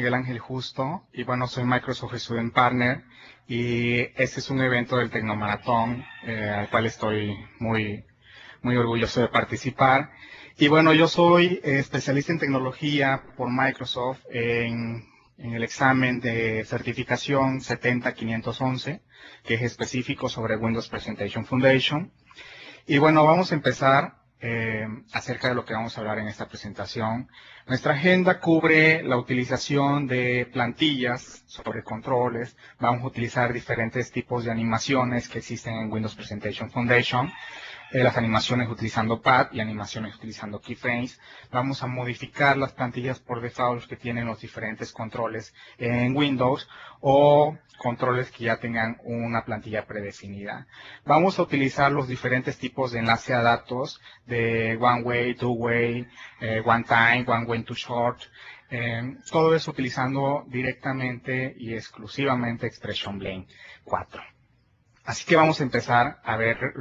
Miguel Ángel Justo y bueno, soy Microsoft Student Partner y este es un evento del Tecnomaratón al cual estoy muy orgulloso de participar. Y bueno, yo soy especialista en tecnología por Microsoft en el examen de certificación 70511, que es específico sobre Windows Presentation Foundation. Y bueno, vamos a empezar acerca de lo que vamos a hablar en esta presentación. Nuestra agenda cubre la utilización de plantillas sobre controles. Vamos a utilizar diferentes tipos de animaciones que existen en Windows Presentation Foundation. Las animaciones utilizando pad y animaciones utilizando keyframes. Vamos a modificar las plantillas por default que tienen los diferentes controles en Windows o controles que ya tengan una plantilla predefinida. Vamos a utilizar los diferentes tipos de enlace a datos de one way, two way, one time, one way to short. Todo eso utilizando directamente y exclusivamente Expression Blend 4. Así que vamos a empezar a ver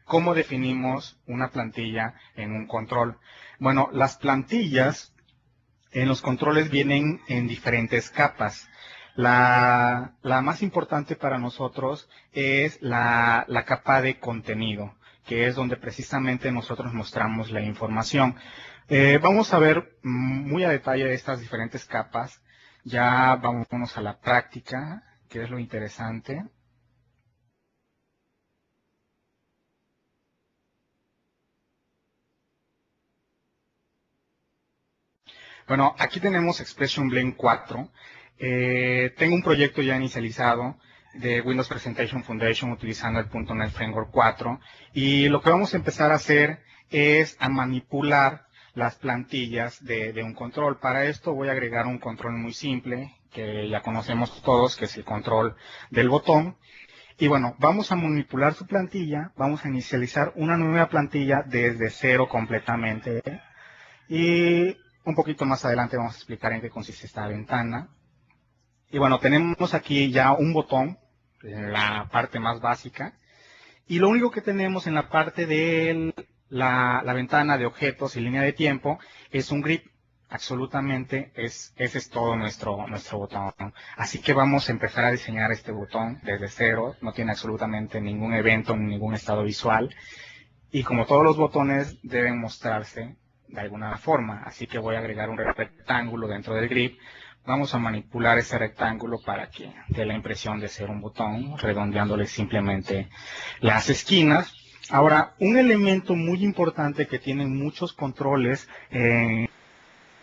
cómo definimos una plantilla en un control. Bueno, las plantillas en los controles vienen en diferentes capas. La más importante para nosotros es la capa de contenido, que es donde precisamente nosotros mostramos la información. Vamos a ver muy a detalle estas diferentes capas. Ya vámonos a la práctica, que es lo interesante. Bueno, aquí tenemos Expression Blend 4. Tengo un proyecto ya inicializado de Windows Presentation Foundation utilizando el .NET Framework 4 y lo que vamos a empezar a hacer es a manipular las plantillas de un control. Para esto voy a agregar un control muy simple que ya conocemos todos, que es el control del botón. Y bueno, vamos a manipular su plantilla, vamos a inicializar una nueva plantilla desde cero completamente. Y un poquito más adelante vamos a explicar en qué consiste esta ventana. Y bueno, tenemos aquí ya un botón, en la parte más básica. Y lo único que tenemos en la parte de la ventana de objetos y línea de tiempo es un grid. Absolutamente, ese es todo nuestro botón. Así que vamos a empezar a diseñar este botón desde cero. No tiene absolutamente ningún evento, ningún estado visual. Y como todos los botones deben mostrarse de alguna forma, así que voy a agregar un rectángulo dentro del grid. Vamos a manipular ese rectángulo para que dé la impresión de ser un botón, redondeándole simplemente las esquinas. Ahora, un elemento muy importante que tienen muchos controles en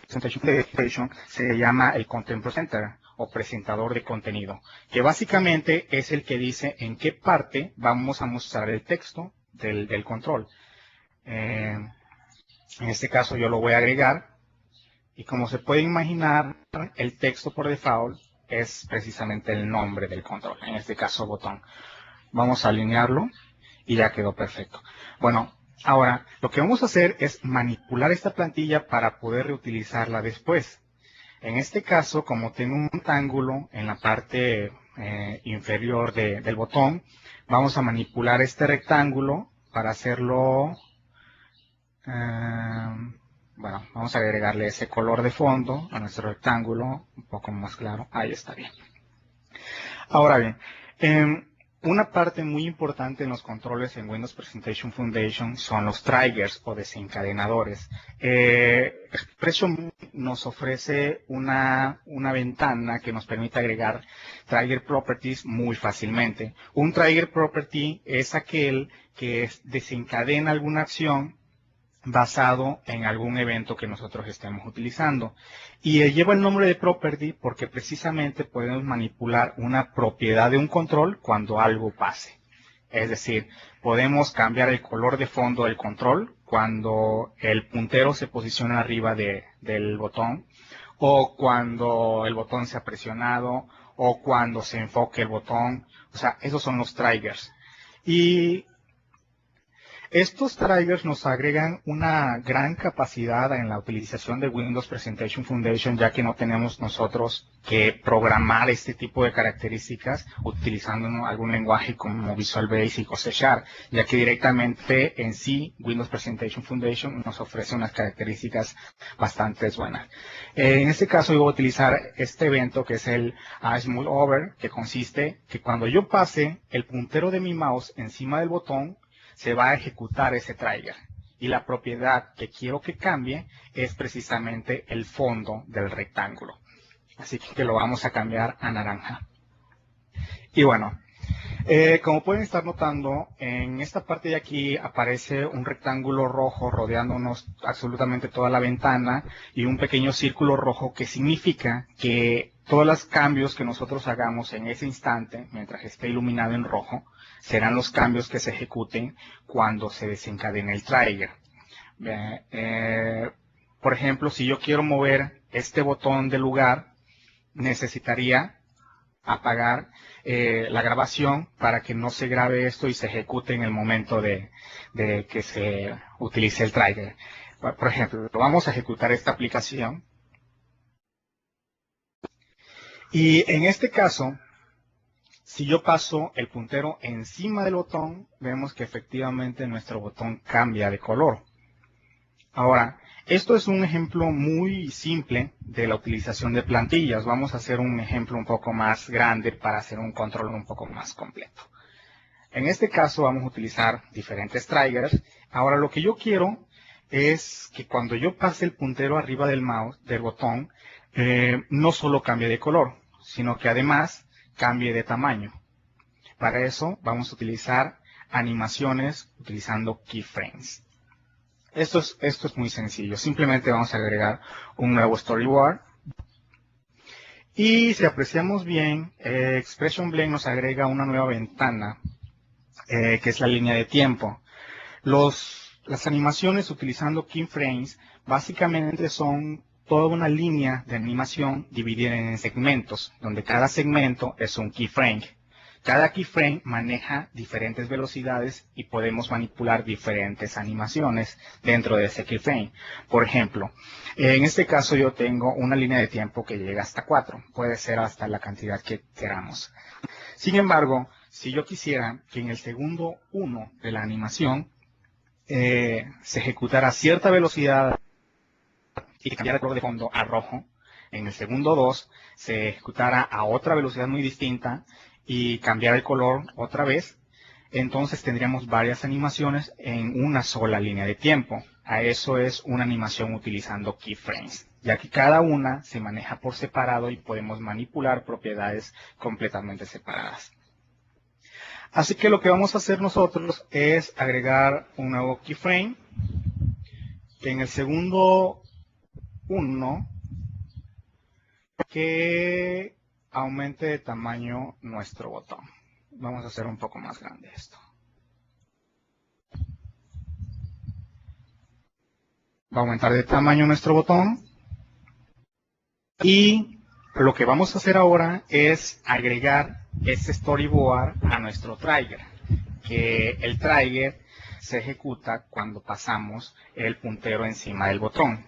Presentation se llama el Content Presenter o presentador de contenido, que básicamente es el que dice en qué parte vamos a mostrar el texto del control. En este caso yo lo voy a agregar y como se puede imaginar, el texto por default es precisamente el nombre del control, en este caso botón. Vamos a alinearlo y ya quedó perfecto. Bueno, ahora lo que vamos a hacer es manipular esta plantilla para poder reutilizarla después. En este caso, como tengo un rectángulo en la parte inferior del botón, vamos a manipular este rectángulo para hacerlo. Bueno, vamos a agregarle ese color de fondo a nuestro rectángulo, un poco más claro. Ahí está bien. Ahora bien, una parte muy importante en los controles en Windows Presentation Foundation son los triggers o desencadenadores. Expression nos ofrece una ventana que nos permite agregar trigger properties muy fácilmente. Un trigger property es aquel que desencadena alguna acción basado en algún evento que nosotros estemos utilizando. Y lleva el nombre de property porque precisamente podemos manipular una propiedad de un control cuando algo pase. Es decir, podemos cambiar el color de fondo del control cuando el puntero se posiciona arriba del botón, o cuando el botón se ha presionado, o cuando se enfoque el botón. O sea, esos son los triggers. Y Estos triggers nos agregan una gran capacidad en la utilización de Windows Presentation Foundation, ya que no tenemos nosotros que programar este tipo de características utilizando algún lenguaje como Visual Basic o C#, ya que directamente en sí Windows Presentation Foundation nos ofrece unas características bastante buenas. En este caso yo voy a utilizar este evento que es el Smooth Over, que consiste que cuando yo pase el puntero de mi mouse encima del botón, se va a ejecutar ese trigger. Y la propiedad que quiero que cambie es precisamente el fondo del rectángulo. Así que lo vamos a cambiar a naranja. Y bueno, como pueden estar notando, en esta parte de aquí aparece un rectángulo rojo rodeándonos absolutamente toda la ventana y un pequeño círculo rojo que significa que todos los cambios que nosotros hagamos en ese instante, mientras esté iluminado en rojo, serán los cambios que se ejecuten cuando se desencadene el trigger. Por ejemplo, si yo quiero mover este botón de lugar, necesitaría apagar la grabación para que no se grabe esto y se ejecute en el momento de que se utilice el trigger. Por ejemplo, vamos a ejecutar esta aplicación. Y en este caso, si yo paso el puntero encima del botón, vemos que efectivamente nuestro botón cambia de color. Ahora, esto es un ejemplo muy simple de la utilización de plantillas. Vamos a hacer un ejemplo un poco más grande para hacer un control un poco más completo. En este caso vamos a utilizar diferentes triggers. Ahora lo que yo quiero es que cuando yo pase el puntero arriba del mouse, del botón, no solo cambie de color, sino que además cambie de tamaño. Para eso vamos a utilizar animaciones utilizando keyframes. Esto es muy sencillo. Simplemente vamos a agregar un nuevo storyboard. Y si apreciamos bien, Expression Blend nos agrega una nueva ventana, que es la línea de tiempo. Las animaciones utilizando keyframes básicamente son toda una línea de animación dividida en segmentos, donde cada segmento es un keyframe. Cada keyframe maneja diferentes velocidades y podemos manipular diferentes animaciones dentro de ese keyframe. Por ejemplo, en este caso yo tengo una línea de tiempo que llega hasta 4. Puede ser hasta la cantidad que queramos. Sin embargo, si yo quisiera que en el segundo 1 de la animación se ejecutara a cierta velocidad y cambiara el color de fondo a rojo, en el segundo 2 se ejecutara a otra velocidad muy distinta y cambiar el color otra vez, entonces tendríamos varias animaciones en una sola línea de tiempo. A eso es una animación utilizando keyframes, ya que cada una se maneja por separado y podemos manipular propiedades completamente separadas. Así que lo que vamos a hacer nosotros es agregar un nuevo keyframe, que en el segundo 1 que aumente de tamaño nuestro botón. Vamos a hacer un poco más grande esto. Va a aumentar de tamaño nuestro botón. Y lo que vamos a hacer ahora es agregar este storyboard a nuestro trigger. Que el trigger se ejecuta cuando pasamos el puntero encima del botón.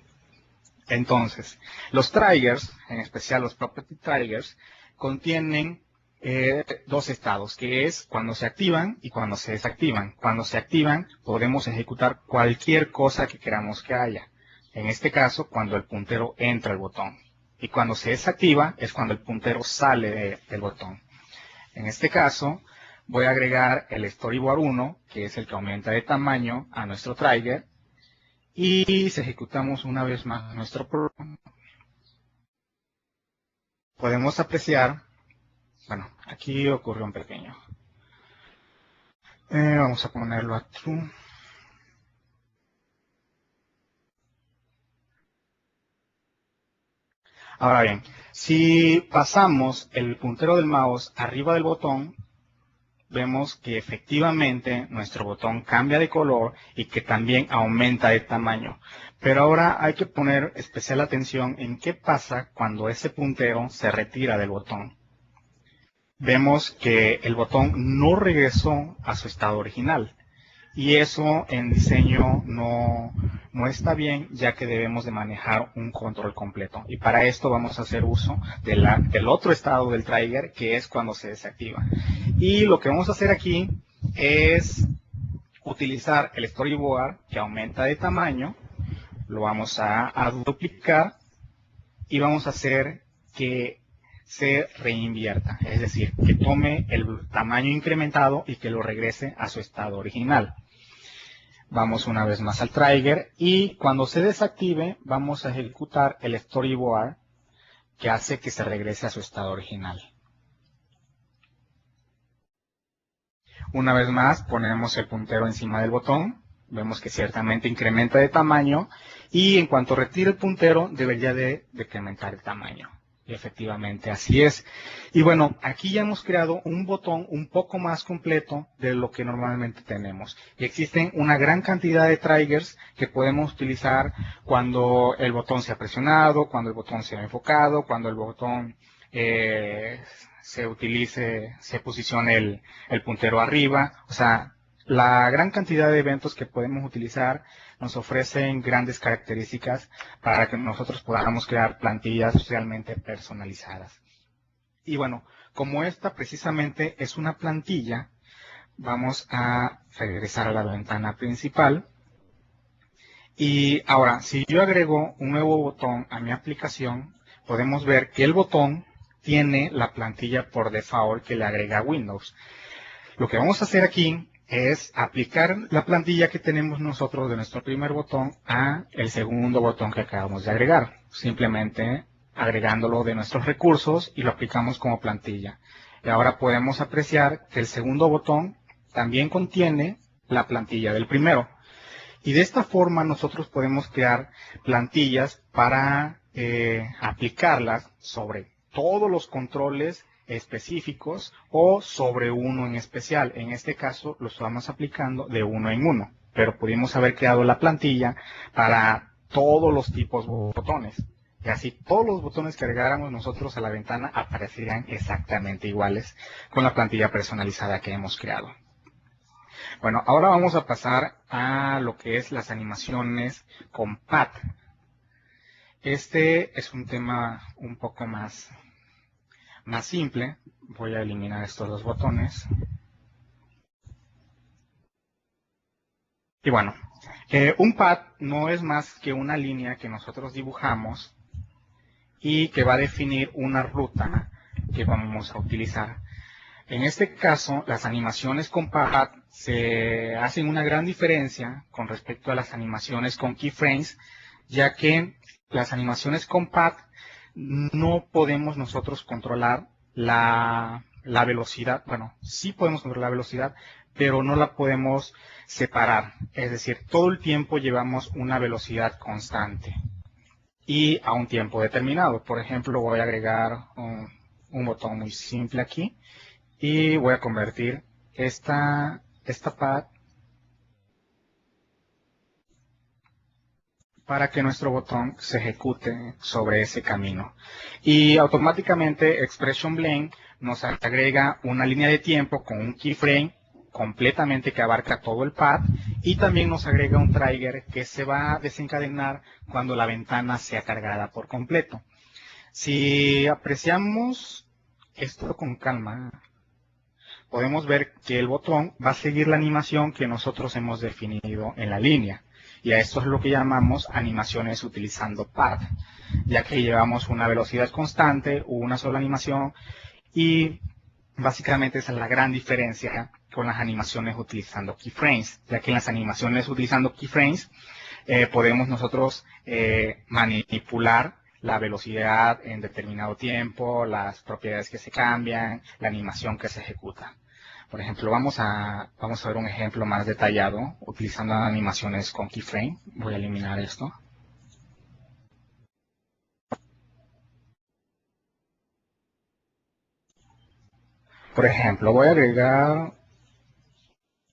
Entonces, los triggers, en especial los property triggers, contienen dos estados, que es cuando se activan y cuando se desactivan. Cuando se activan, podemos ejecutar cualquier cosa que queramos que haya. En este caso, cuando el puntero entra al botón. Y cuando se desactiva, es cuando el puntero sale del botón. En este caso, voy a agregar el storyboard 1, que es el que aumenta de tamaño a nuestro trigger. Y si ejecutamos una vez más nuestro programa, podemos apreciar, bueno, aquí ocurrió un pequeño. Vamos a ponerlo a true. Ahora bien, si pasamos el puntero del mouse arriba del botón, vemos que efectivamente nuestro botón cambia de color y que también aumenta de tamaño. Pero ahora hay que poner especial atención en qué pasa cuando ese puntero se retira del botón. Vemos que el botón no regresó a su estado original. Y eso en diseño no está bien, ya que debemos de manejar un control completo. Y para esto vamos a hacer uso del otro estado del trigger, que es cuando se desactiva. Y lo que vamos a hacer aquí es utilizar el storyboard, que aumenta de tamaño. Lo vamos a duplicar y vamos a hacer que se reinvierta, es decir, que tome el tamaño incrementado y que lo regrese a su estado original. Vamos una vez más al trigger y cuando se desactive vamos a ejecutar el storyboard que hace que se regrese a su estado original. Una vez más ponemos el puntero encima del botón, vemos que ciertamente incrementa de tamaño y en cuanto retire el puntero debería de decrementar el tamaño. Y efectivamente así es. Y bueno, aquí ya hemos creado un botón un poco más completo de lo que normalmente tenemos. Y existen una gran cantidad de triggers que podemos utilizar cuando el botón sea presionado, cuando el botón sea enfocado, cuando el botón se posicione el puntero arriba. O sea, la gran cantidad de eventos que podemos utilizar nos ofrecen grandes características para que nosotros podamos crear plantillas realmente personalizadas. Y bueno, como esta precisamente es una plantilla, vamos a regresar a la ventana principal. Y ahora, si yo agrego un nuevo botón a mi aplicación, podemos ver que el botón tiene la plantilla por default que le agrega Windows. Lo que vamos a hacer aquí es aplicar la plantilla que tenemos nosotros de nuestro primer botón a el segundo botón que acabamos de agregar. Simplemente agregándolo de nuestros recursos y lo aplicamos como plantilla. Y ahora podemos apreciar que el segundo botón también contiene la plantilla del primero. Y de esta forma nosotros podemos crear plantillas para aplicarlas sobre todos los controles específicos o sobre uno en especial. En este caso lo estamos aplicando de uno en uno, pero pudimos haber creado la plantilla para todos los tipos de botones. Y así todos los botones que agregáramos nosotros a la ventana aparecerían exactamente iguales con la plantilla personalizada que hemos creado. Bueno, ahora vamos a pasar a lo que es las animaciones con pad. Este es un tema un poco más simple. Voy a eliminar estos dos botones. Y bueno, un pad no es más que una línea que nosotros dibujamos y que va a definir una ruta que vamos a utilizar. En este caso, las animaciones con pad se hacen una gran diferencia con respecto a las animaciones con keyframes, ya que las animaciones con pad no podemos nosotros controlar la velocidad. Bueno, sí podemos controlar la velocidad, pero no la podemos separar. Es decir, todo el tiempo llevamos una velocidad constante y a un tiempo determinado. Por ejemplo, voy a agregar un botón muy simple aquí. Y voy a convertir esta pad para que nuestro botón se ejecute sobre ese camino. Y automáticamente Expression Blend nos agrega una línea de tiempo con un keyframe completamente que abarca todo el pad y también nos agrega un trigger que se va a desencadenar cuando la ventana sea cargada por completo. Si apreciamos esto con calma, podemos ver que el botón va a seguir la animación que nosotros hemos definido en la línea. Y a esto es lo que llamamos animaciones utilizando pad, ya que llevamos una velocidad constante, una sola animación, y básicamente esa es la gran diferencia con las animaciones utilizando keyframes, ya que en las animaciones utilizando keyframes podemos nosotros manipular la velocidad en determinado tiempo, las propiedades que se cambian, la animación que se ejecuta. Por ejemplo, vamos a ver un ejemplo más detallado utilizando animaciones con keyframe. Voy a eliminar esto. Por ejemplo, voy a agregar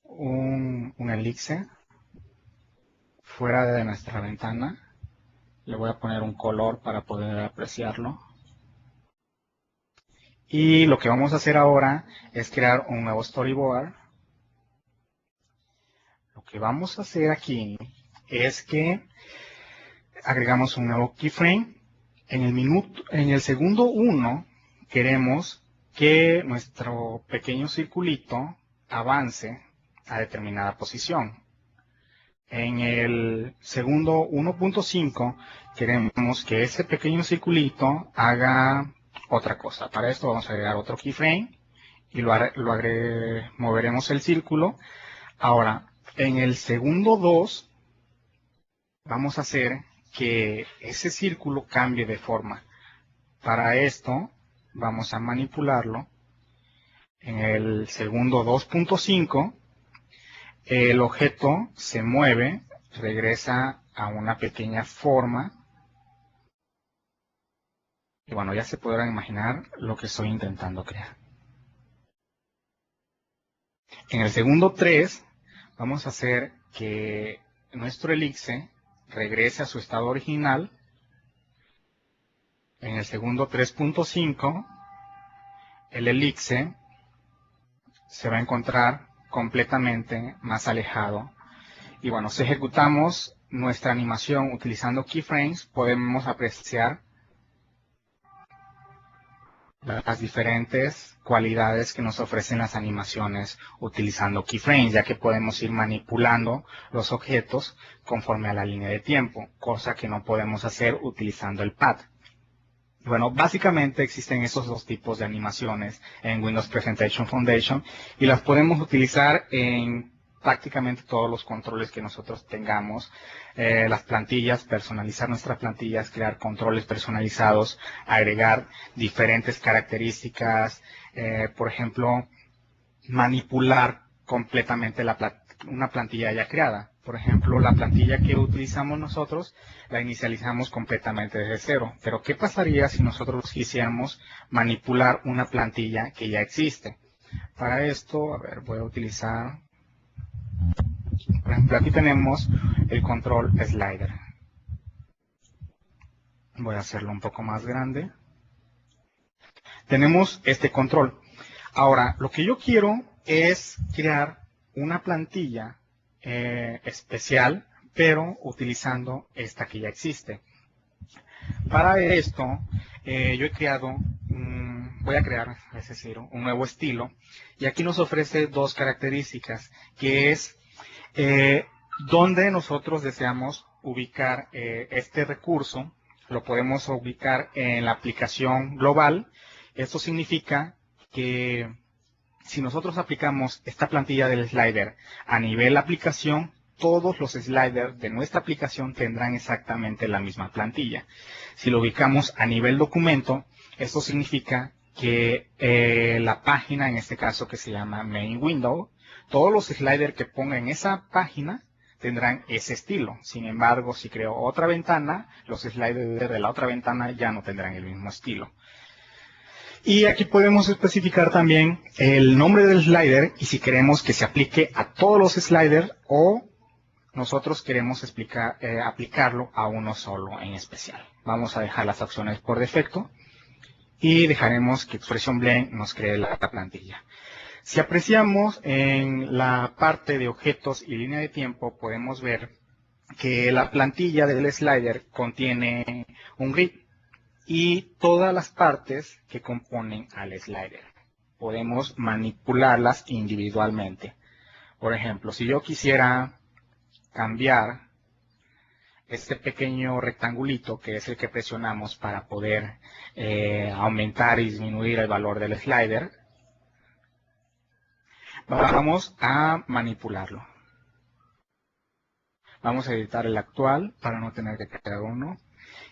un elixir fuera de nuestra ventana. Le voy a poner un color para poder apreciarlo. Y lo que vamos a hacer ahora es crear un nuevo storyboard. Lo que vamos a hacer aquí es que agregamos un nuevo keyframe. En el segundo 1 queremos que nuestro pequeño circulito avance a determinada posición. En el segundo 1.5 queremos que ese pequeño circulito haga otra cosa. Para esto vamos a agregar otro keyframe y moveremos el círculo. Ahora, en el segundo 2 vamos a hacer que ese círculo cambie de forma. Para esto vamos a manipularlo. En el segundo 2.5 el objeto se mueve, regresa a una pequeña forma. Y bueno, ya se podrán imaginar lo que estoy intentando crear. En el segundo 3 vamos a hacer que nuestro elipse regrese a su estado original. En el segundo 3.5 el elipse se va a encontrar completamente más alejado. Y bueno, si ejecutamos nuestra animación utilizando keyframes, podemos apreciar las diferentes cualidades que nos ofrecen las animaciones utilizando keyframes, ya que podemos ir manipulando los objetos conforme a la línea de tiempo, cosa que no podemos hacer utilizando el pad. Bueno, básicamente existen esos dos tipos de animaciones en Windows Presentation Foundation y las podemos utilizar en prácticamente todos los controles que nosotros tengamos. Las plantillas, personalizar nuestras plantillas, crear controles personalizados, agregar diferentes características, por ejemplo, manipular completamente una plantilla ya creada. Por ejemplo, la plantilla que utilizamos nosotros la inicializamos completamente desde cero. Pero ¿qué pasaría si nosotros quisiéramos manipular una plantilla que ya existe? Para esto, a ver, voy a utilizar, por ejemplo, aquí tenemos el control slider. Voy a hacerlo un poco más grande. Tenemos este control. Ahora, lo que yo quiero es crear una plantilla especial, pero utilizando esta que ya existe. Para esto, yo he creado, voy a crear, es decir, un nuevo estilo, y aquí nos ofrece dos características, que es donde nosotros deseamos ubicar este recurso. Lo podemos ubicar en la aplicación global. Esto significa que si nosotros aplicamos esta plantilla del slider a nivel aplicación, todos los sliders de nuestra aplicación tendrán exactamente la misma plantilla. Si lo ubicamos a nivel documento, esto significa que la página, en este caso que se llama Main Window, todos los sliders que ponga en esa página tendrán ese estilo. Sin embargo, si creo otra ventana, los sliders de la otra ventana ya no tendrán el mismo estilo. Y aquí podemos especificar también el nombre del slider y si queremos que se aplique a todos los sliders o nosotros queremos aplicarlo a uno solo en especial. Vamos a dejar las opciones por defecto y dejaremos que Expression Blend nos cree la plantilla. Si apreciamos en la parte de objetos y línea de tiempo, podemos ver que la plantilla del slider contiene un grid y todas las partes que componen al slider. Podemos manipularlas individualmente. Por ejemplo, si yo quisiera cambiar este pequeño rectangulito, que es el que presionamos para poder aumentar y disminuir el valor del slider, vamos a manipularlo. Vamos a editar el actual para no tener que crear uno.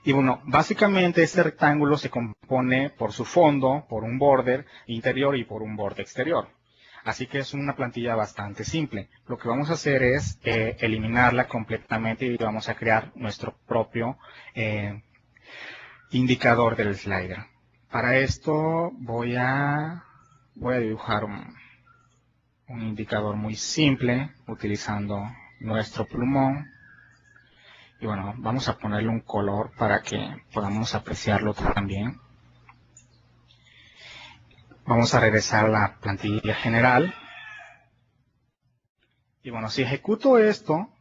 Y bueno, básicamente este rectángulo se compone por su fondo, por un border interior y por un borde exterior. Así que es una plantilla bastante simple. Lo que vamos a hacer es eliminarla completamente y vamos a crear nuestro propio indicador del slider. Para esto voy a dibujar un indicador muy simple utilizando nuestro plumón. Y bueno, vamos a ponerle un color para que podamos apreciarlo también. Vamos a regresar a la plantilla general. Y bueno, si ejecuto esto,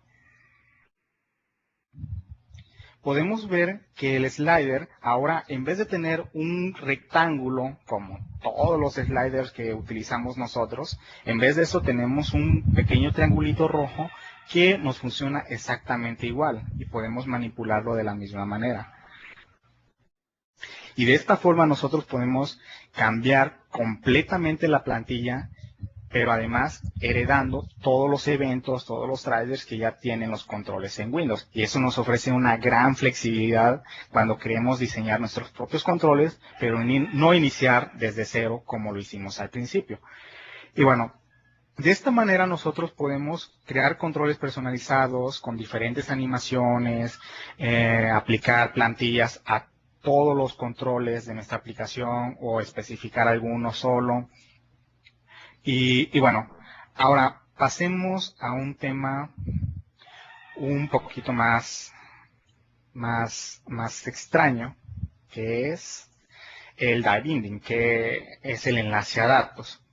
podemos ver que el slider ahora, en vez de tener un rectángulo, como todos los sliders que utilizamos nosotros, en vez de eso tenemos un pequeño triangulito rojo que nos funciona exactamente igual y podemos manipularlo de la misma manera. Y de esta forma nosotros podemos cambiar completamente la plantilla, pero además heredando todos los eventos, todos los drivers que ya tienen los controles en Windows. Y eso nos ofrece una gran flexibilidad cuando queremos diseñar nuestros propios controles, pero no iniciar desde cero como lo hicimos al principio. Y bueno, de esta manera nosotros podemos crear controles personalizados con diferentes animaciones, aplicar plantillas a todos los controles de nuestra aplicación o especificar alguno solo. Y bueno, ahora pasemos a un tema un poquito más extraño, que es el dive binding, que es el enlace a datos.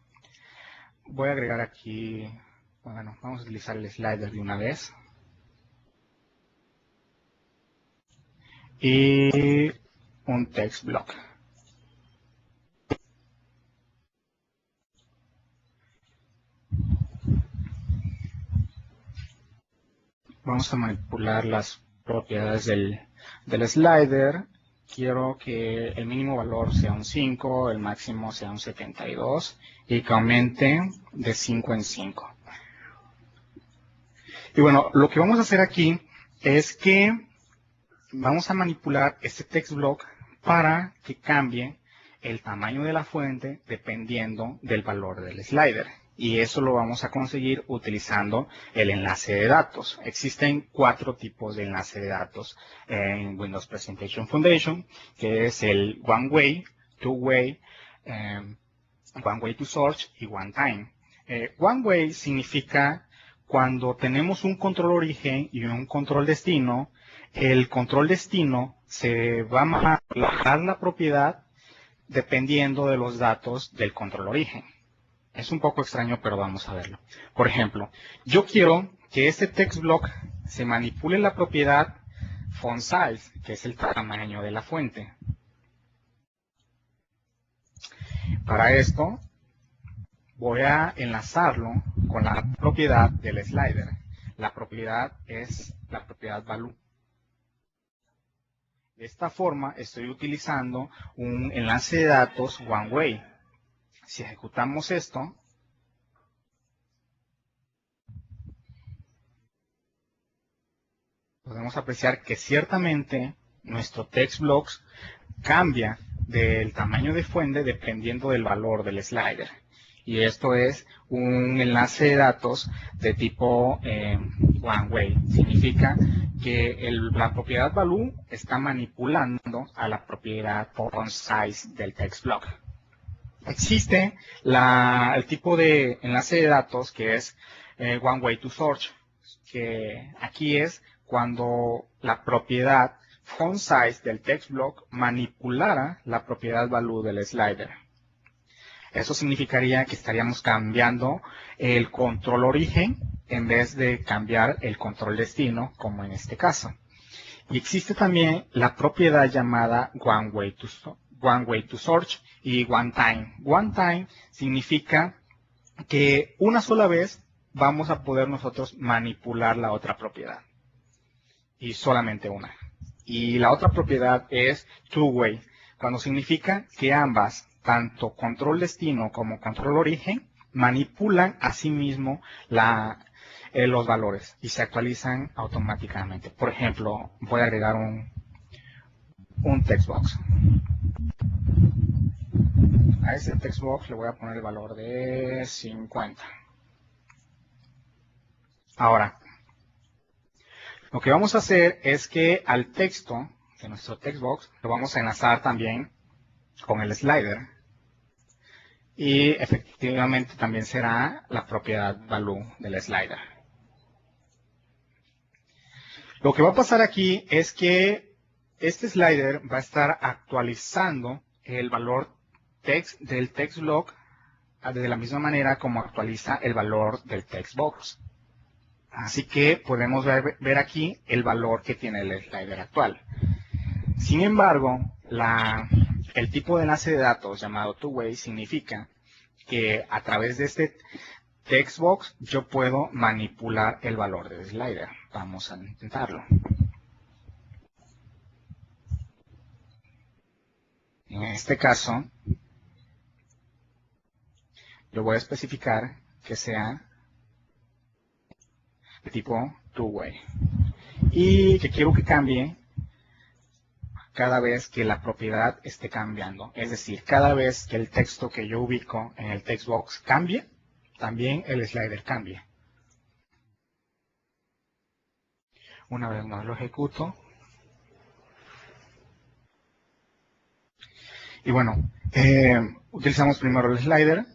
Voy a agregar aquí, bueno, vamos a utilizar el slider de una vez. Y un text block. Vamos a manipular las propiedades del slider. Quiero que el mínimo valor sea un 5, el máximo sea un 72 y que aumente de 5 en 5. Y bueno, lo que vamos a hacer aquí es que vamos a manipular este text block para que cambie el tamaño de la fuente dependiendo del valor del slider. Y eso lo vamos a conseguir utilizando el enlace de datos. Existen 4 tipos de enlace de datos en Windows Presentation Foundation, que es el One Way, Two Way, One Way to Search y One Time. One Way significa cuando tenemos un control origen y un control destino, el control destino se va a manejar la propiedad dependiendo de los datos del control origen. Es un poco extraño, pero vamos a verlo. Por ejemplo, yo quiero que este text block se manipule la propiedad font size, que es el tamaño de la fuente. Para esto, voy a enlazarlo con la propiedad del slider. La propiedad es la propiedad value. De esta forma, estoy utilizando un enlace de datos one way. Si ejecutamos esto, podemos apreciar que ciertamente nuestro text blocks cambia del tamaño de fuente dependiendo del valor del slider. Y esto es un enlace de datos de tipo one way. Significa que la propiedad value está manipulando a la propiedad font size del text block. Existe el tipo de enlace de datos que es one way to search, que aquí es cuando la propiedad font size del text block manipulara la propiedad value del slider. Eso significaría que estaríamos cambiando el control origen en vez de cambiar el control destino, como en este caso. Y existe también la propiedad llamada One Way to Search y One Time. One Time significa que una sola vez vamos a poder nosotros manipular la otra propiedad. Y solamente una. Y la otra propiedad es Two Way, cuando significa que ambas, tanto control destino como control origen, manipulan a sí mismo los valores y se actualizan automáticamente. Por ejemplo, voy a agregar un text box. A ese text box le voy a poner el valor de 50. Ahora, lo que vamos a hacer es que al texto de nuestro text box lo vamos a enlazar también con el slider. Y efectivamente también será la propiedad value del slider. Lo que va a pasar aquí es que este slider va a estar actualizando el valor del text block de la misma manera como actualiza el valor del text box. Así que podemos ver aquí el valor que tiene el slider actual. Sin embargo, el tipo de enlace de datos llamado two-way significa que a través de este textbox yo puedo manipular el valor del slider. Vamos a intentarlo. En este caso, yo voy a especificar que sea de tipo two-way y que quiero que cambie cada vez que la propiedad esté cambiando. Es decir, cada vez que el texto que yo ubico en el textbox cambie, también el slider cambie. Una vez más lo ejecuto. Y bueno, utilizamos primero el slider.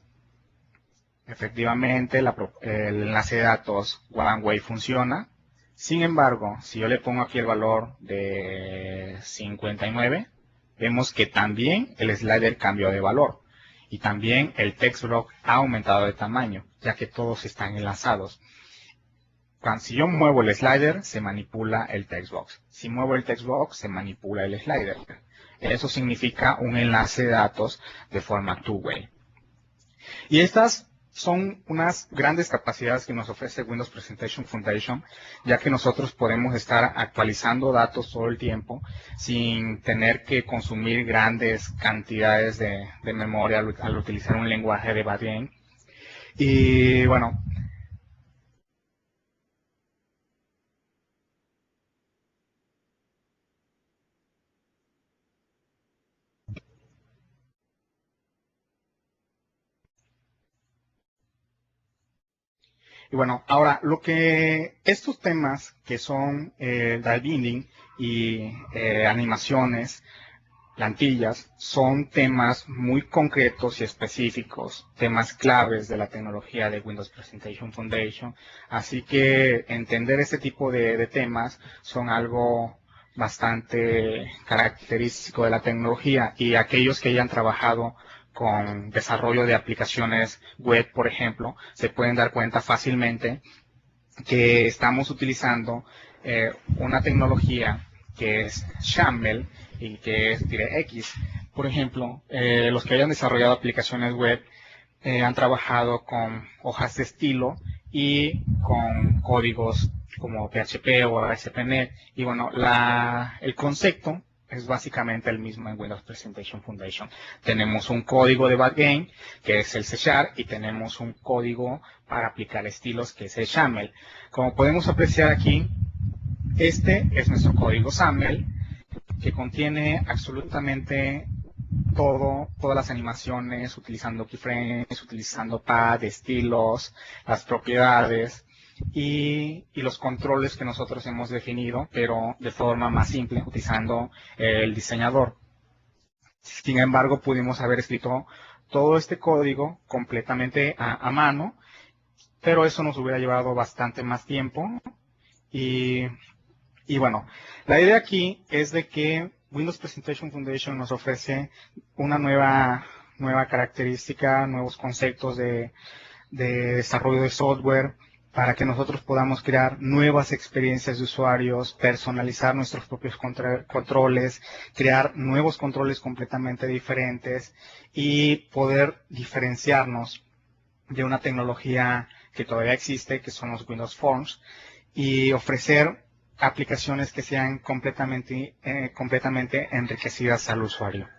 Efectivamente, el enlace de datos one way funciona. Sin embargo, si yo le pongo aquí el valor de 59, vemos que también el slider cambió de valor. Y también el text block ha aumentado de tamaño, ya que todos están enlazados. Si yo muevo el slider, se manipula el text box. Si muevo el text box, se manipula el slider. Eso significa un enlace de datos de forma two-way. Y estas son unas grandes capacidades que nos ofrece Windows Presentation Foundation, ya que nosotros podemos estar actualizando datos todo el tiempo sin tener que consumir grandes cantidades de memoria al utilizar un lenguaje de backend. Y bueno, ahora, estos temas que son die binding y animaciones, plantillas, son temas muy concretos y específicos, temas claves de la tecnología de Windows Presentation Foundation. Así que entender este tipo de temas son algo bastante característico de la tecnología, y aquellos que hayan trabajado con desarrollo de aplicaciones web, por ejemplo, se pueden dar cuenta fácilmente que estamos utilizando una tecnología que es XAML y que es DirectX. Por ejemplo, los que hayan desarrollado aplicaciones web han trabajado con hojas de estilo y con códigos como PHP o ASP.NET. Y bueno, el concepto es básicamente el mismo en Windows Presentation Foundation. Tenemos un código de backend, que es el C# y tenemos un código para aplicar estilos, que es el XAML. Como podemos apreciar aquí, este es nuestro código XAML, que contiene absolutamente todas las animaciones, utilizando keyframes, utilizando pad, estilos, las propiedades y los controles que nosotros hemos definido, pero de forma más simple, utilizando el diseñador. Sin embargo, pudimos haber escrito todo este código completamente a mano, pero eso nos hubiera llevado bastante más tiempo. Y bueno, la idea aquí es de que Windows Presentation Foundation nos ofrece una nueva característica, nuevos conceptos de desarrollo de software, para que nosotros podamos crear nuevas experiencias de usuarios, personalizar nuestros propios controles, crear nuevos controles completamente diferentes y poder diferenciarnos de una tecnología que todavía existe, que son los Windows Forms, y ofrecer aplicaciones que sean completamente enriquecidas al usuario.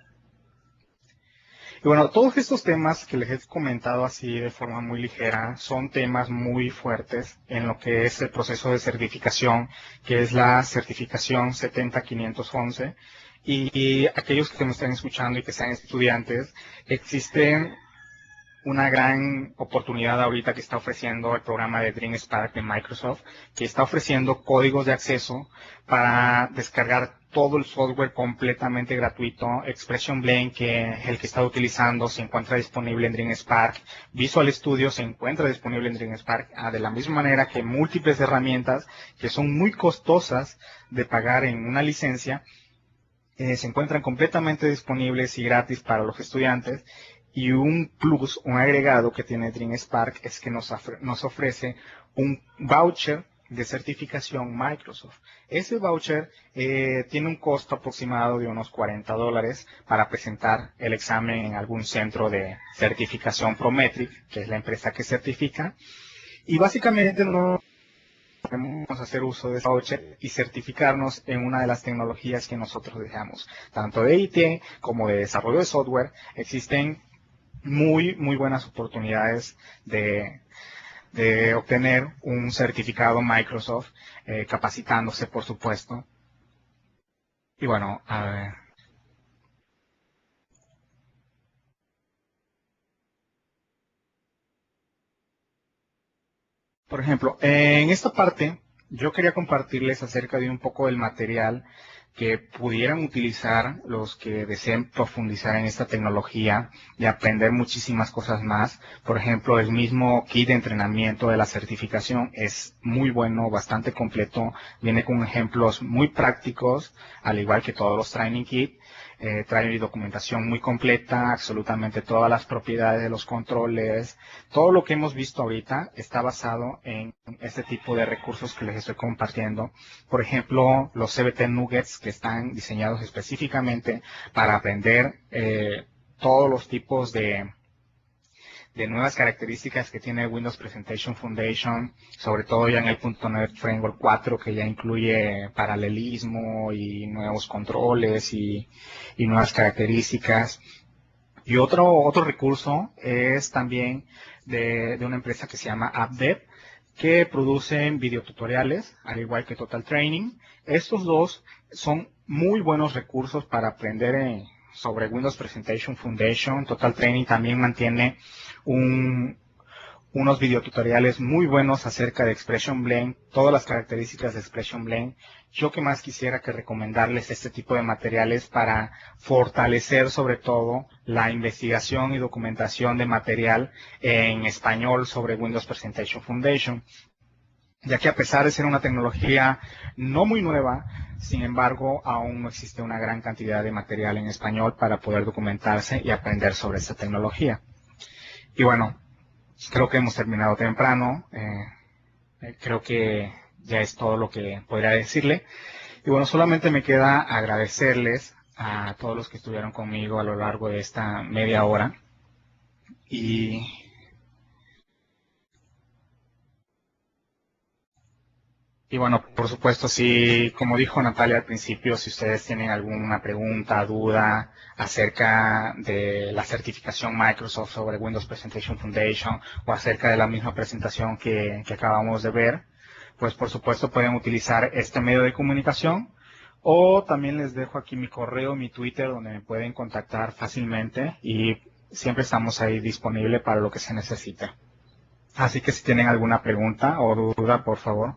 Y bueno, todos estos temas que les he comentado así de forma muy ligera son temas muy fuertes en lo que es el proceso de certificación, que es la certificación 70511. Y aquellos que me estén escuchando y que sean estudiantes, existen una gran oportunidad ahorita que está ofreciendo el programa de DreamSpark de Microsoft, que está ofreciendo códigos de acceso para descargar todo el software completamente gratuito. Expression Blend, que el que está utilizando, se encuentra disponible en DreamSpark. Visual Studio se encuentra disponible en DreamSpark, de la misma manera que múltiples herramientas que son muy costosas de pagar en una licencia, se encuentran completamente disponibles y gratis para los estudiantes. Y un plus, un agregado que tiene DreamSpark es que nos ofrece un voucher de certificación Microsoft. Ese voucher tiene un costo aproximado de unos $40 para presentar el examen en algún centro de certificación Prometric, que es la empresa que certifica. Y básicamente no podemos hacer uso de ese voucher y certificarnos en una de las tecnologías que nosotros dejamos. Tanto de IT como de desarrollo de software existen muy buenas oportunidades de obtener un certificado Microsoft, capacitándose, por supuesto. Y bueno, a ver. Por ejemplo, en esta parte yo quería compartirles acerca de un poco del material que pudieran utilizar los que deseen profundizar en esta tecnología y aprender muchísimas cosas más. Por ejemplo, el mismo kit de entrenamiento de la certificación es muy bueno, bastante completo, viene con ejemplos muy prácticos, al igual que todos los training kit. Trae documentación muy completa, absolutamente todas las propiedades de los controles, todo lo que hemos visto ahorita está basado en este tipo de recursos que les estoy compartiendo. Por ejemplo, los CBT Nuggets que están diseñados específicamente para aprender todos los tipos de nuevas características que tiene Windows Presentation Foundation, sobre todo ya en el .NET Framework 4, que ya incluye paralelismo y nuevos controles y nuevas características. Y otro recurso es también de una empresa que se llama AppDev, que producen videotutoriales, al igual que Total Training. Estos dos son muy buenos recursos para aprender sobre Windows Presentation Foundation. Total Training también mantiene unos videotutoriales muy buenos acerca de Expression Blend, todas las características de Expression Blend. Yo que más quisiera que recomendarles este tipo de materiales para fortalecer sobre todo la investigación y documentación de material en español sobre Windows Presentation Foundation, ya que a pesar de ser una tecnología no muy nueva, sin embargo, aún no existe una gran cantidad de material en español para poder documentarse y aprender sobre esta tecnología. Y bueno, creo que hemos terminado temprano. Creo que ya es todo lo que podría decirle. Y bueno, solamente me queda agradecerles a todos los que estuvieron conmigo a lo largo de esta media hora. Y, y bueno, por supuesto, si, como dijo Natalia al principio, si ustedes tienen alguna pregunta, duda acerca de la certificación Microsoft sobre Windows Presentation Foundation o acerca de la misma presentación que acabamos de ver, pues por supuesto pueden utilizar este medio de comunicación o también les dejo aquí mi correo, mi Twitter, donde me pueden contactar fácilmente y siempre estamos ahí disponibles para lo que se necesite. Así que si tienen alguna pregunta o duda, por favor.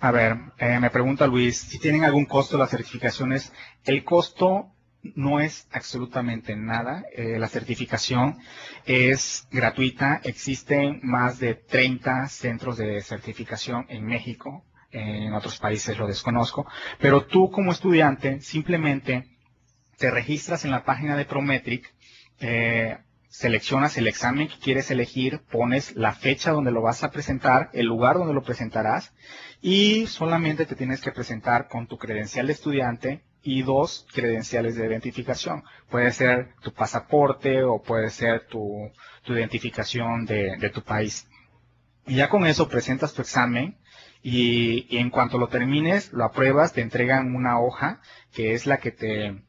A ver, me pregunta Luis, si tienen algún costo las certificaciones. El costo no es absolutamente nada. La certificación es gratuita. Existen más de 30 centros de certificación en México. En otros países lo desconozco. Pero tú como estudiante simplemente te registras en la página de Prometric, seleccionas el examen que quieres elegir, pones la fecha donde lo vas a presentar, el lugar donde lo presentarás y solamente te tienes que presentar con tu credencial de estudiante y 2 credenciales de identificación. Puede ser tu pasaporte o puede ser tu identificación de tu país. Y ya con eso presentas tu examen y en cuanto lo termines, lo apruebas, te entregan una hoja que es la que te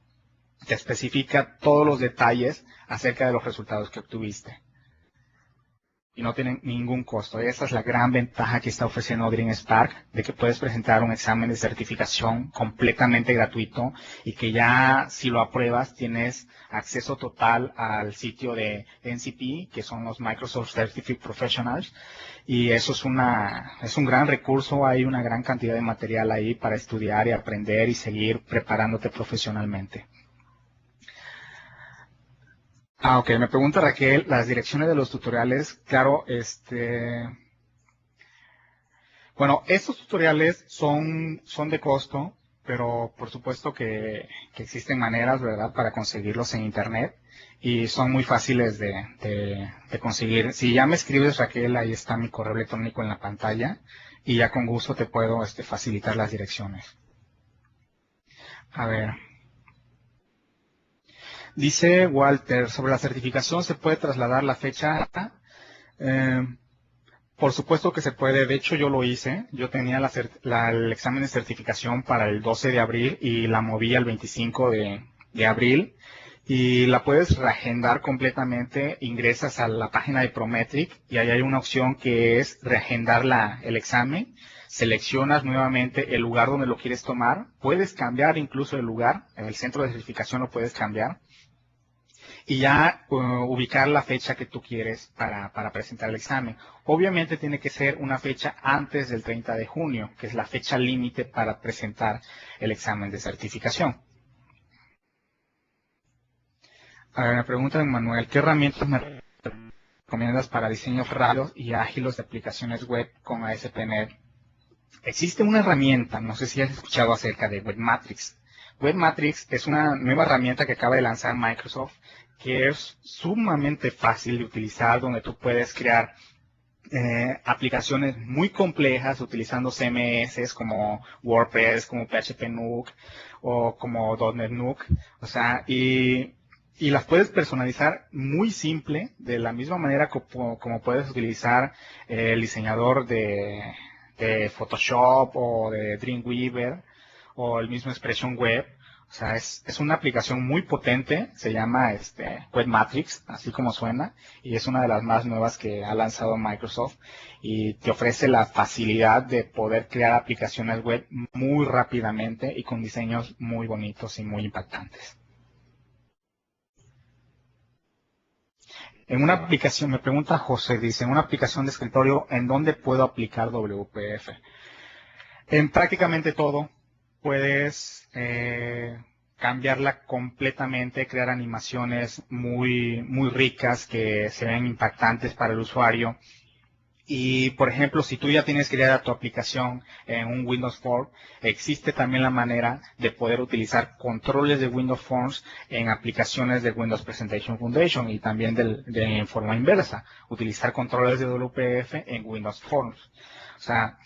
especifica todos los detalles acerca de los resultados que obtuviste. Y no tienen ningún costo. Esa es la gran ventaja que está ofreciendo DreamSpark, de que puedes presentar un examen de certificación completamente gratuito y que ya si lo apruebas tienes acceso total al sitio de NCP, que son los Microsoft Certificate Professionals, y eso es un gran recurso, hay una gran cantidad de material ahí para estudiar y aprender y seguir preparándote profesionalmente. Ok, me pregunta Raquel, las direcciones de los tutoriales, claro, bueno, estos tutoriales son de costo, pero por supuesto que existen maneras, ¿verdad?, para conseguirlos en Internet y son muy fáciles de conseguir. Si ya me escribes, Raquel, ahí está mi correo electrónico en la pantalla y ya con gusto te puedo facilitar las direcciones. A ver, dice Walter, sobre la certificación, ¿se puede trasladar la fecha? Eh, Por supuesto que se puede, de hecho yo lo hice, yo tenía el examen de certificación para el 12 de abril y la moví al 25 de abril y la puedes reagendar completamente, ingresas a la página de Prometric y ahí hay una opción que es reagendar el examen, seleccionas nuevamente el lugar donde lo quieres tomar, puedes cambiar incluso el lugar, en el centro de certificación lo puedes cambiar y ya ubicar la fecha que tú quieres para presentar el examen. Obviamente tiene que ser una fecha antes del 30 de junio, que es la fecha límite para presentar el examen de certificación. A ver, me pregunta Manuel, ¿qué herramientas me recomiendas para diseños rápidos y ágiles de aplicaciones web con ASP.NET? Existe una herramienta, no sé si has escuchado acerca de Webmatrix. Webmatrix es una nueva herramienta que acaba de lanzar Microsoft, que es sumamente fácil de utilizar, donde tú puedes crear aplicaciones muy complejas utilizando CMS como WordPress, como PHP Nuke o como .NET Nuke, o sea, y las puedes personalizar muy simple, de la misma manera como puedes utilizar el diseñador de Photoshop o de Dreamweaver o el mismo Expression Web. O sea, es una aplicación muy potente, se llama Webmatrix, así como suena, y es una de las más nuevas que ha lanzado Microsoft y te ofrece la facilidad de poder crear aplicaciones web muy rápidamente y con diseños muy bonitos y muy impactantes. En una aplicación, me pregunta José, dice, en una aplicación de escritorio, ¿en dónde puedo aplicar WPF? En prácticamente todo puedes cambiarla completamente, crear animaciones muy ricas que se ven impactantes para el usuario. Y, por ejemplo, si tú ya tienes creada tu aplicación en un Windows Form, existe también la manera de poder utilizar controles de Windows Forms en aplicaciones de Windows Presentation Foundation y también en forma inversa, utilizar controles de WPF en Windows Forms. O sea,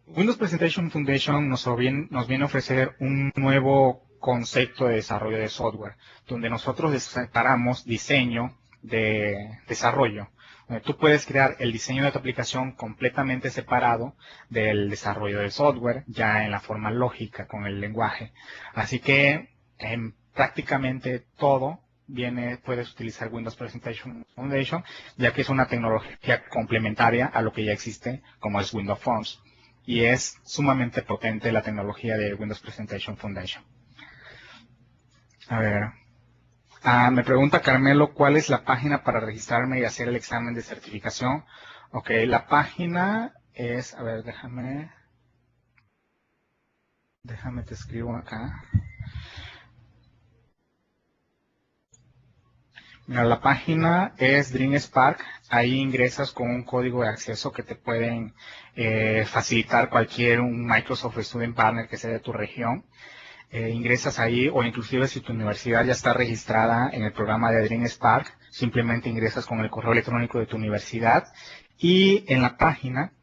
Windows Presentation Foundation nos viene a ofrecer un nuevo concepto de desarrollo de software, donde nosotros separamos diseño de desarrollo. Tú puedes crear el diseño de tu aplicación completamente separado del desarrollo del software, ya en la forma lógica con el lenguaje. Así que en prácticamente todo puedes utilizar Windows Presentation Foundation, ya que es una tecnología complementaria a lo que ya existe, como es Windows Forms y es sumamente potente la tecnología de Windows Presentation Foundation. A ver, me pregunta Carmelo, ¿cuál es la página para registrarme y hacer el examen de certificación? Ok, la página es, a ver, déjame te escribo acá. Mira, la página es DreamSpark, ahí ingresas con un código de acceso que te pueden facilitar un Microsoft Student Partner que sea de tu región. Ingresas ahí o inclusive si tu universidad ya está registrada en el programa de DreamSpark, simplemente ingresas con el correo electrónico de tu universidad y en la página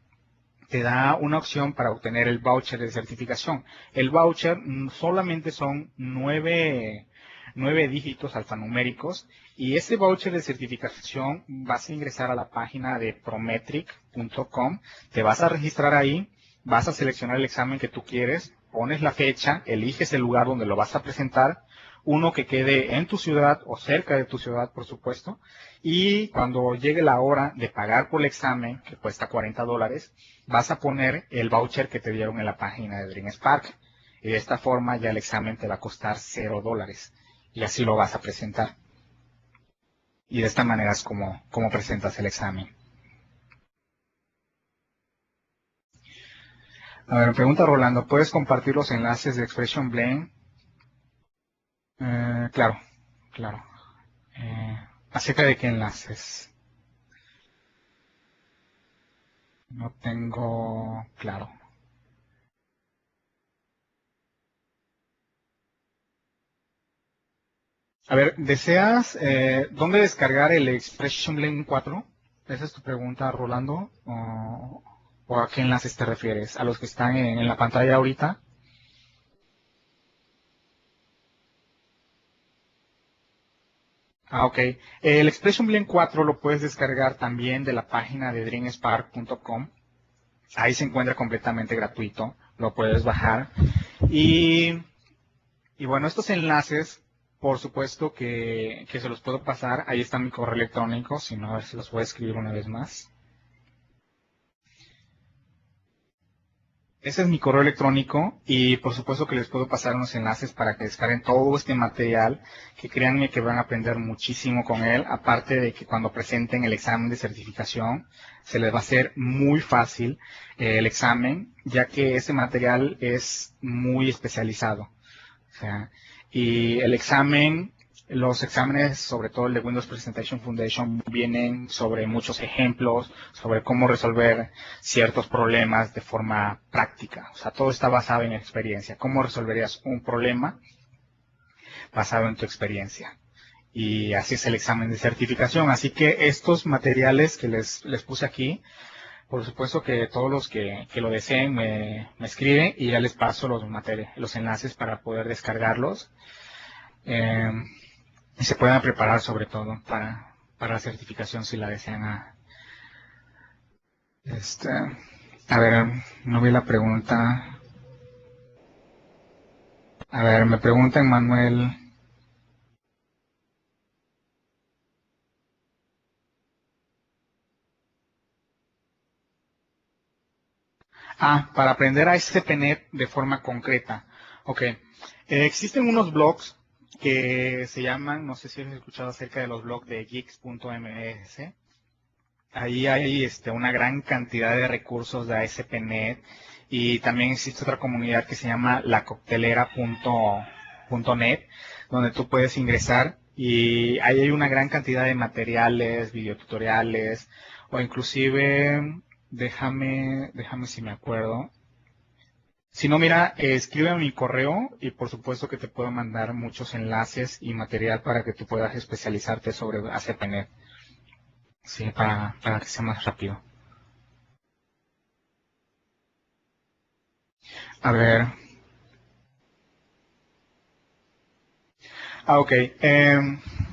te da una opción para obtener el voucher de certificación. El voucher solamente son nueve dígitos alfanuméricos y ese voucher de certificación vas a ingresar a la página de prometric.com, te vas a registrar ahí, vas a seleccionar el examen que tú quieres, pones la fecha, eliges el lugar donde lo vas a presentar, uno que quede en tu ciudad o cerca de tu ciudad, por supuesto, y cuando llegue la hora de pagar por el examen, que cuesta $40, vas a poner el voucher que te dieron en la página de DreamSpark. Y de esta forma ya el examen te va a costar $0. Y así lo vas a presentar. Y de esta manera es como presentas el examen. A ver, pregunta Rolando, ¿puedes compartir los enlaces de Expression Blend? Claro, claro. ¿Acerca de qué enlaces? No tengo claro. ver, ¿deseas dónde descargar el Expression Blend 4? ¿Esa es tu pregunta, Rolando? ¿O a qué enlaces te refieres? ¿A los que están en la pantalla ahorita? Ah, ok. El Expression Blend 4 lo puedes descargar también de la página de dreamspark.com. Ahí se encuentra completamente gratuito. Lo puedes bajar. Y, y bueno, estos enlaces, por supuesto que se los puedo pasar. Ahí está mi correo electrónico. Si no, a ver si los voy a escribir una vez más. Ese es mi correo electrónico y por supuesto que les puedo pasar unos enlaces para que descarguen todo este material, que créanme que van a aprender muchísimo con él, aparte de que cuando presenten el examen de certificación se les va a hacer muy fácil el examen, ya que este material es muy especializado. O sea, y el examen, los exámenes, sobre todo el de Windows Presentation Foundation, vienen sobre muchos ejemplos, sobre cómo resolver ciertos problemas de forma práctica. O sea, todo está basado en experiencia. ¿Cómo resolverías un problema basado en tu experiencia? Y así es el examen de certificación. Así que estos materiales que les puse aquí, por supuesto que todos los que lo deseen me escriben y ya les paso los enlaces para poder descargarlos. Eh, y se puedan preparar sobre todo para la certificación si la desean. Este, a ver, no vi la pregunta. A ver, me pregunta Manuel. Para aprender a ASP.NET de forma concreta. Ok. Existen unos blogs que se llaman, no sé si has escuchado acerca de los blogs de geeks.ms. Ahí hay una gran cantidad de recursos de ASP.NET y también existe otra comunidad que se llama lacoctelera.net, donde tú puedes ingresar y ahí hay una gran cantidad de materiales, videotutoriales o inclusive, déjame si me acuerdo. Si no, mira, escribe a mi correo y por supuesto que te puedo mandar muchos enlaces y material para que tú puedas especializarte sobre ASP.NET. Sí, para que sea más rápido. A ver. Ok.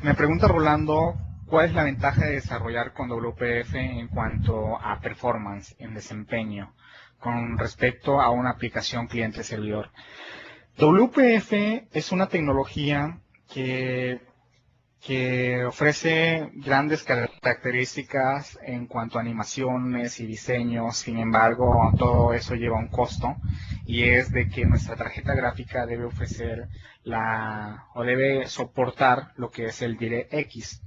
Me pregunta Rolando, ¿cuál es la ventaja de desarrollar con WPF en cuanto a performance, en desempeño, con respecto a una aplicación cliente-servidor? WPF es una tecnología que ofrece grandes características en cuanto a animaciones y diseños. Sin embargo, todo eso lleva un costo y es de que nuestra tarjeta gráfica debe ofrecer o debe soportar lo que es el DirectX,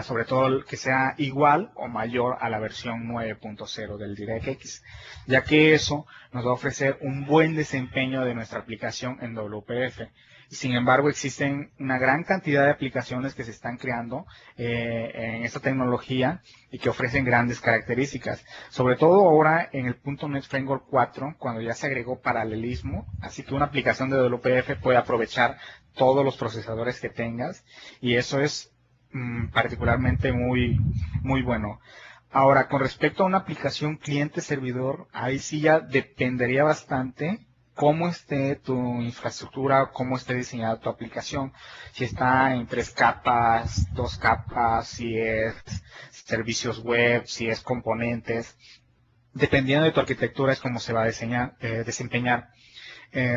sobre todo que sea igual o mayor a la versión 9.0 del DirectX, ya que eso nos va a ofrecer un buen desempeño de nuestra aplicación en WPF. Sin embargo, existen una gran cantidad de aplicaciones que se están creando en esta tecnología y que ofrecen grandes características. Sobre todo ahora en el .NET Framework 4, cuando ya se agregó paralelismo, así que una aplicación de WPF puede aprovechar todos los procesadores que tengas y eso es particularmente muy bueno. Ahora, con respecto a una aplicación cliente-servidor, ahí sí ya dependería bastante cómo esté tu infraestructura, cómo esté diseñada tu aplicación, si está en 3 capas, 2 capas, si es servicios web, si es componentes. Dependiendo de tu arquitectura es cómo se va a desempeñar.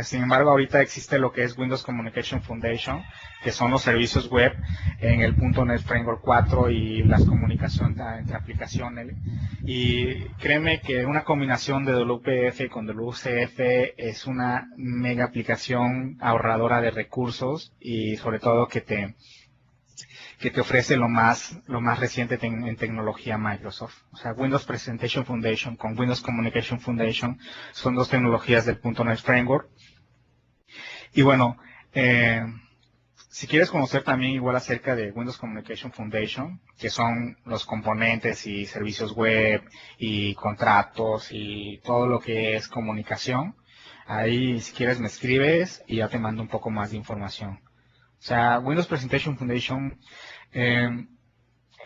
Sin embargo, ahorita existe lo que es Windows Communication Foundation, que son los servicios web en el .NET Framework 4 y las comunicaciones entre aplicaciones. Y créeme que una combinación de WPF con WCF es una mega aplicación ahorradora de recursos y sobre todo que te ofrece lo más reciente en tecnología Microsoft. O sea, Windows Presentation Foundation con Windows Communication Foundation son dos tecnologías del .NET Framework. Y bueno, eh, si quieres conocer también igual acerca de Windows Communication Foundation, que son los componentes y servicios web y contratos y todo lo que es comunicación, ahí si quieres me escribes y ya te mando un poco más de información. O sea, Windows Presentation Foundation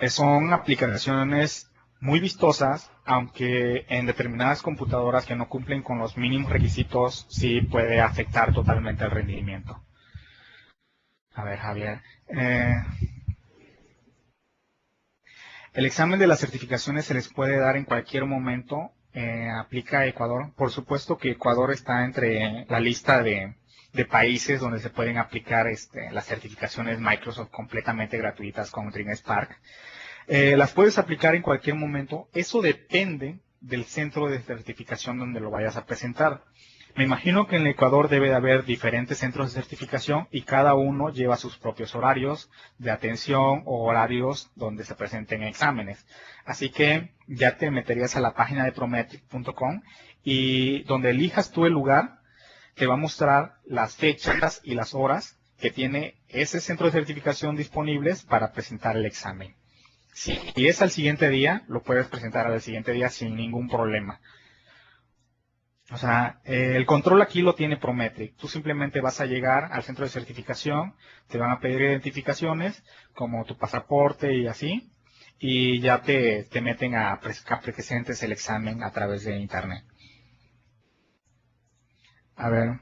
son aplicaciones muy vistosas, aunque en determinadas computadoras que no cumplen con los mínimos requisitos, sí puede afectar totalmente el rendimiento. A ver, Javier. El examen de las certificaciones se les puede dar en cualquier momento. Aplica a Ecuador. Por supuesto que Ecuador está entre la lista de países donde se pueden aplicar las certificaciones Microsoft completamente gratuitas con DreamSpark. Las puedes aplicar en cualquier momento. Eso depende del centro de certificación donde lo vayas a presentar. Me imagino que en el Ecuador debe de haber diferentes centros de certificación y cada uno lleva sus propios horarios de atención o horarios donde se presenten exámenes. Así que ya te meterías a la página de prometric.com y donde elijas tú el lugar, te va a mostrar las fechas y las horas que tiene ese centro de certificación disponibles para presentar el examen. Si es al siguiente día, lo puedes presentar al siguiente día sin ningún problema. O sea, el control aquí lo tiene Prometric. Tú simplemente vas a llegar al centro de certificación, te van a pedir identificaciones como tu pasaporte y así, y ya te meten a que presentes el examen a través de internet. A ver.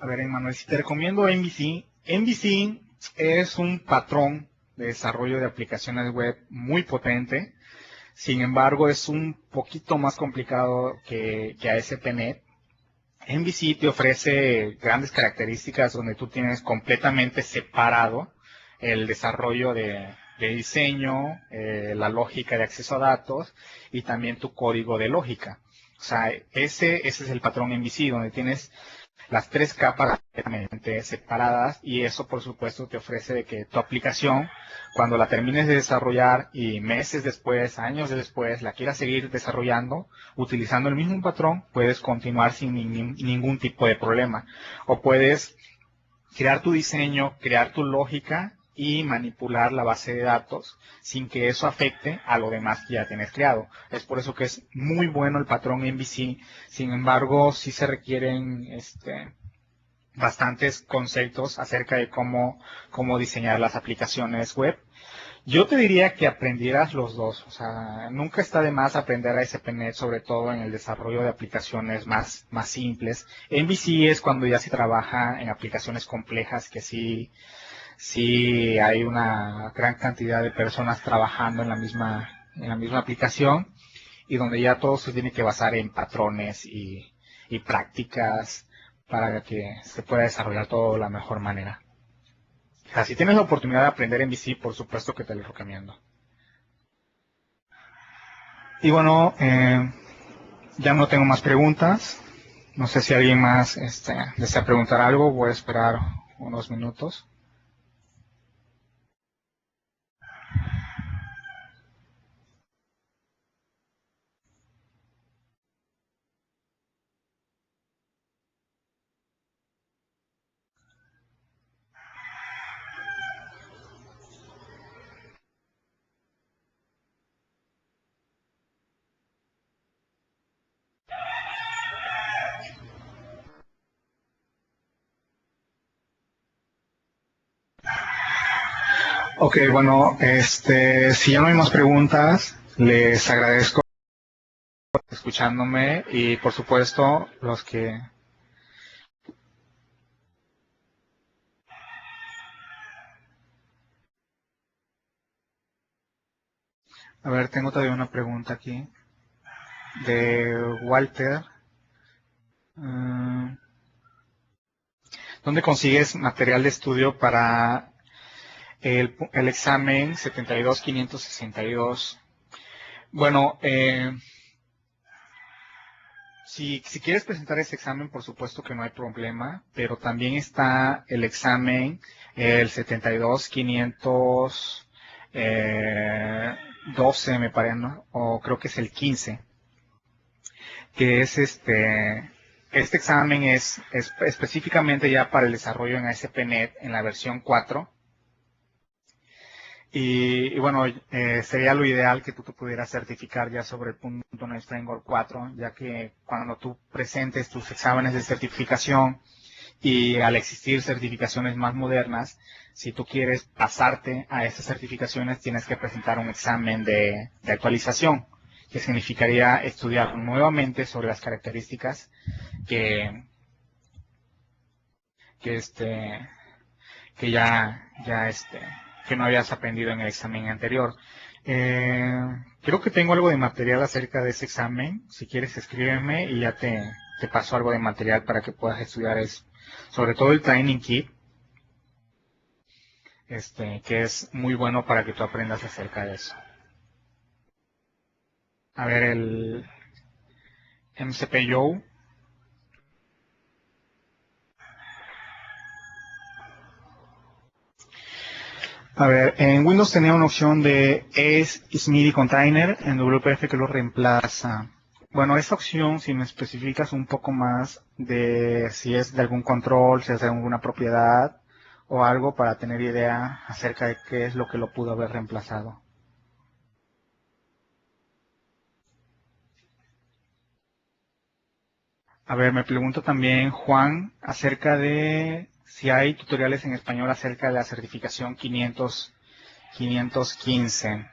A ver, Emanuel, si te recomiendo MVC, MVC es un patrón de desarrollo de aplicaciones web muy potente. Sin embargo, es un poquito más complicado que ASP.NET. MVC te ofrece grandes características donde tú tienes completamente separado el desarrollo de diseño, la lógica de acceso a datos y también tu código de lógica. O sea, ese es el patrón MVC, donde tienes las tres capas completamente separadas y eso por supuesto te ofrece de que tu aplicación cuando la termines de desarrollar y meses después, años después, la quieras seguir desarrollando utilizando el mismo patrón, puedes continuar sin ningún tipo de problema. O puedes crear tu diseño, crear tu lógica y manipular la base de datos sin que eso afecte a lo demás que ya tienes creado. Es por eso que es muy bueno el patrón MVC. Sin embargo, sí se requieren bastantes conceptos acerca de cómo diseñar las aplicaciones web. Yo te diría que aprendieras los dos, o sea, nunca está de más aprender a ASP.NET, sobre todo en el desarrollo de aplicaciones más simples. MVC es cuando ya se trabaja en aplicaciones complejas que sí hay una gran cantidad de personas trabajando en la misma aplicación y donde ya todo se tiene que basar en patrones y prácticas para que se pueda desarrollar todo de la mejor manera. O sea, si tienes la oportunidad de aprender en VC, por supuesto que te lo recomiendo. Y bueno, ya no tengo más preguntas. No sé si alguien más desea preguntar algo. Voy a esperar unos minutos. Ok, bueno, si ya no hay más preguntas, les agradezco por escuchándome y por supuesto los que... A ver, tengo todavía una pregunta aquí de Walter. ¿Dónde consigues material de estudio para el examen 72562? Bueno, si quieres presentar ese examen, por supuesto que no hay problema, pero también está el examen, el 72512, me parece, ¿no? O creo que es el 15, que es este examen es específicamente ya para el desarrollo en ASP.NET en la versión 4. Y bueno, sería lo ideal que tú te pudieras certificar ya sobre el .NET Framework 4, ya que cuando tú presentes tus exámenes de certificación y al existir certificaciones más modernas, si tú quieres pasarte a esas certificaciones, tienes que presentar un examen de actualización, que significaría estudiar nuevamente sobre las características que, que este, que que no habías aprendido en el examen anterior. Eh, Creo que tengo algo de material acerca de ese examen. Si quieres, escríbeme y ya te paso algo de material para que puedas estudiar eso. Sobre todo el Training Kit, que es muy bueno para que tú aprendas acerca de eso. A ver, el MCPYO. A ver, en Windows tenía una opción de SMIDI Container, en WPF que lo reemplaza. Bueno, esa opción, si me especificas un poco más de si es de algún control, si es de alguna propiedad o algo para tener idea acerca de qué es lo que lo pudo haber reemplazado. A ver, me pregunta también Juan acerca de si hay tutoriales en español acerca de la certificación 515.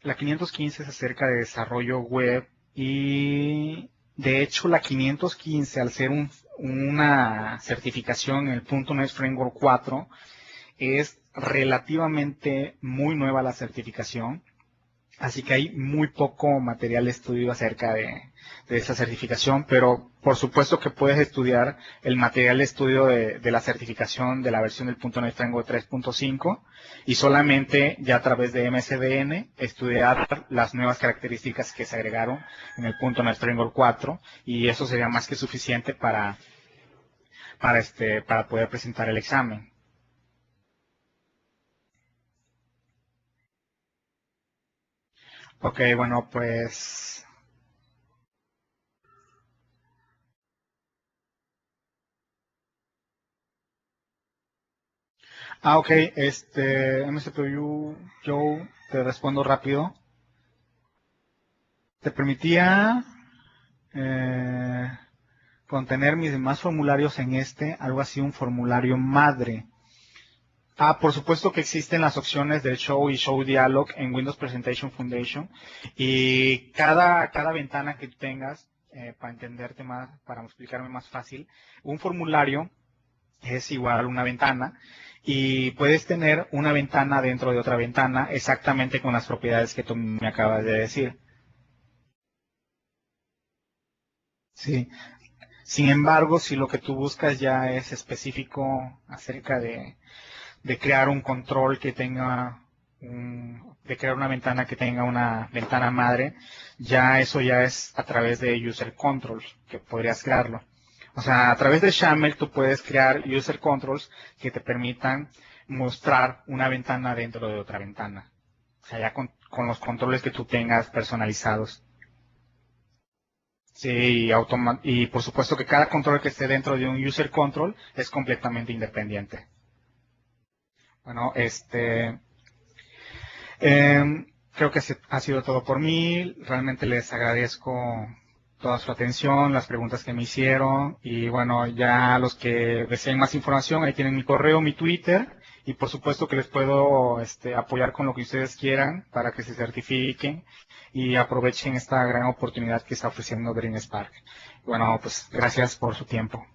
La 515 es acerca de desarrollo web y de hecho la 515 al ser una certificación en el .NET Framework 4 es relativamente muy nueva la certificación. Así que hay muy poco material de estudio acerca de esa certificación, pero por supuesto que puedes estudiar el material de estudio de la certificación de la versión del .NET Framework 3.5 y solamente ya a través de MSDN estudiar las nuevas características que se agregaron en el .NET Framework 4 y eso sería más que suficiente para poder presentar el examen. Ok, bueno, pues ok, MCPU, Joe, te respondo rápido. Te permitía eh, contener mis demás formularios en algo así, un formulario madre. Por supuesto que existen las opciones de Show y Show Dialog en Windows Presentation Foundation y cada ventana que tú tengas, para entenderte más, para explicarme más fácil, un formulario es igual a una ventana y puedes tener una ventana dentro de otra ventana exactamente con las propiedades que tú me acabas de decir. Sí. Sin embargo, si lo que tú buscas ya es específico acerca de crear un control que tenga de crear una ventana que tenga una ventana madre, ya eso ya es a través de user controls que podrías crearlo. O sea, a través de XAML tú puedes crear user controls que te permitan mostrar una ventana dentro de otra ventana. O sea, ya con los controles que tú tengas personalizados. Sí, y por supuesto que cada control que esté dentro de un user control es completamente independiente. Bueno, creo que ha sido todo por mí. Realmente les agradezco toda su atención, las preguntas que me hicieron. Y bueno, ya los que deseen más información, ahí tienen mi correo, mi Twitter. Y por supuesto que les puedo apoyar con lo que ustedes quieran para que se certifiquen y aprovechen esta gran oportunidad que está ofreciendo Green Spark. Bueno, pues gracias por su tiempo.